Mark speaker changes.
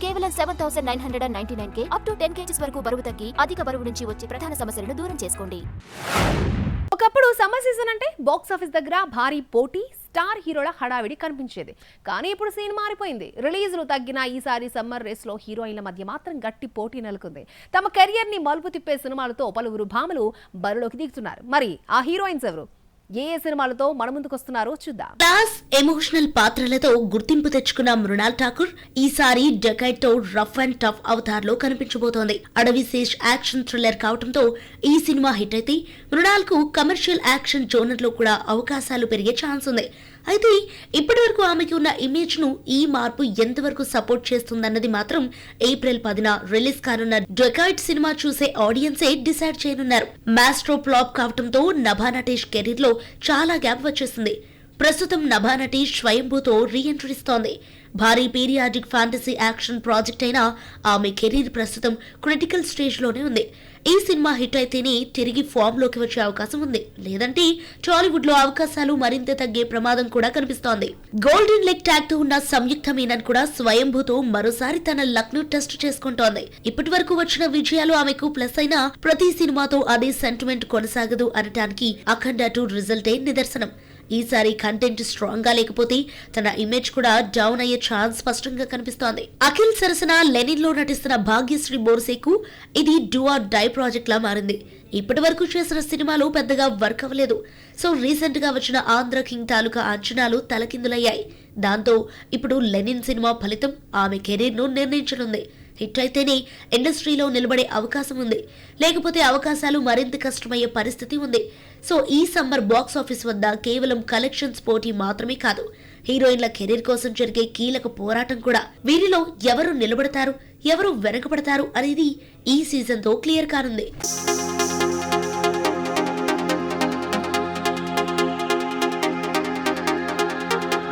Speaker 1: కేవలం 7,999K up to 10 kgs వరకు బరువు తగ్గి అధిక బరువు నుంచి వచ్చే ప్రధాన సమస్యలను దూరం చేసుకోండి.
Speaker 2: ఒకప్పుడు సమ్మర్ సీజన్ అంటే బాక్స్ ఆఫీస్ దగ్గర భారీ పోటీ, స్టార్ హీరోల హడావిడి కనిపించేది. కానీ ఇప్పుడు సీన్ మారిపోయింది. రిలీజులు తగ్గిన ఈసారి సమ్మర్ రేస్ లో హీరోయిన్ల మధ్య మాత్రం గట్టి పోటీ నెలకొంది. తమ కెరియర్ ని మలుపు తిప్పే సినిమాలతో పలువురు భామలు బరిలోకి దిగుతున్నారు. మరి ఆ హీరోయిన్స్ ఎవరు? ఏ సినిమాలతో మన ముందుకొస్తున్నారో చూద్దాం.
Speaker 3: క్లాస్ ఎమోషనల్ పాత్రలతో గుర్తింపు తెచ్చుకున్న మృణాల్ ఠాకూర్ ఈసారి డెకైడ్ తో రఫ్ అండ్ టఫ్ అవతార్ లో కనిపించబోతోంది. అడవి శేష్ యాక్షన్ థ్రిల్లర్ కావడంతో ఈ సినిమా హిట్ అయితే మృణాల్ కు కమర్షియల్ యాక్షన్ జోనర్ లో కూడా అవకాశాలు పెరిగే ఛాన్స్ ఉంది. అయితే ఇప్పటి వరకు ఆమెకి ఉన్న ఇమేజ్ ను ఈ మార్పు ఎంతవరకు సపోర్ట్ చేస్తుందన్నది మాత్రం ఏప్రిల్ 10న రిలీజ్ కానున్న డెకైడ్ సినిమా చూసే ఆడియన్సే డిసైడ్ చేయనున్నారు. మాస్ట్రో ఫ్లాప్ కావడంతో నభా నటేష్ కెరీర్ లో చాలా గ్యాప్ వచ్చేసింది. ప్రస్తుతం నభా నటేష్ స్వయంభూతో రీఎంట్రీ ఇస్తోంది. భారీ పీరియాడిక్ ఫ్యాంటసీ యాక్షన్ ప్రాజెక్ట్ అయినా ఆమె కెరీర్ ప్రస్తుతం క్రిటికల్ స్టేజ్ లోనే ఉంది. ఈ సినిమా హిట్ అయితేనే తిరిగి ఫామ్ లోకి వచ్చే అవకాశం ఉంది. లేదంటే టాలీవుడ్ లో అవకాశాలు మరింత తగ్గే ప్రమాదం కూడా కనిపిస్తోంది. గోల్డెన్ లెగ్ ట్యాగ్ తో ఉన్న సంయుక్త మీనన్ కూడా స్వయంభూతో మరోసారి తన లక్ ను టెస్ట్ చేసుకుంటోంది. ఇప్పటి వరకు వచ్చిన విజయాలు ఆమెకు ప్లస్ అయినా ప్రతి సినిమాతో అదే సెంటిమెంట్ కొనసాగదు అనటానికి అఖండ 2 రిజల్టే నిదర్శనం. ఈసారి కంటెంట్ స్ట్రాంగ్ గా లేకపోతే తన ఇమేజ్ కూడా డౌన్ అయ్యే ఛాన్స్ స్పష్టంగా కనిపిస్తోంది. అఖిల్ సరసన లెనిన్ లో నటిస్తున్న భాగ్యశ్రీ బోర్సేకు ఇది డూ ఆర్ డై ప్రాజెక్ట్ లా మారింది. ఇప్పటి వరకు చేసిన సినిమాలు పెద్దగా వర్క్ అవ్వలేదు. సో రీసెంట్ గా వచ్చిన ఆంధ్ర కింగ్ తాలూకా అంచనాలు తలకిందులయ్యాయి. దాంతో ఇప్పుడు లెనిన్ సినిమా ఫలితం ఆమె కెరీర్ ను నిర్ణయించనుంది. హిట్ అయితేనే ఇండస్ట్రీలో నిలబడే అవకాశం ఉంది, లేకపోతే అవకాశాలు మరింత కష్టమయ్యే పరిస్థితి ఉంది. సో ఈ సమ్మర్ బాక్స్ ఆఫీస్ వద్ద కేవలం కలెక్షన్స్ పోటీ మాత్రమే కాదు, హీరోయిన్ల కెరీర్ కోసం జరిగే కీలక పోరాటం కూడా. వీరిలో ఎవరు నిలబడతారు, ఎవరు వెనకబడతారు అనేది ఈ సీజన్ తో క్లియర్ కానుంది.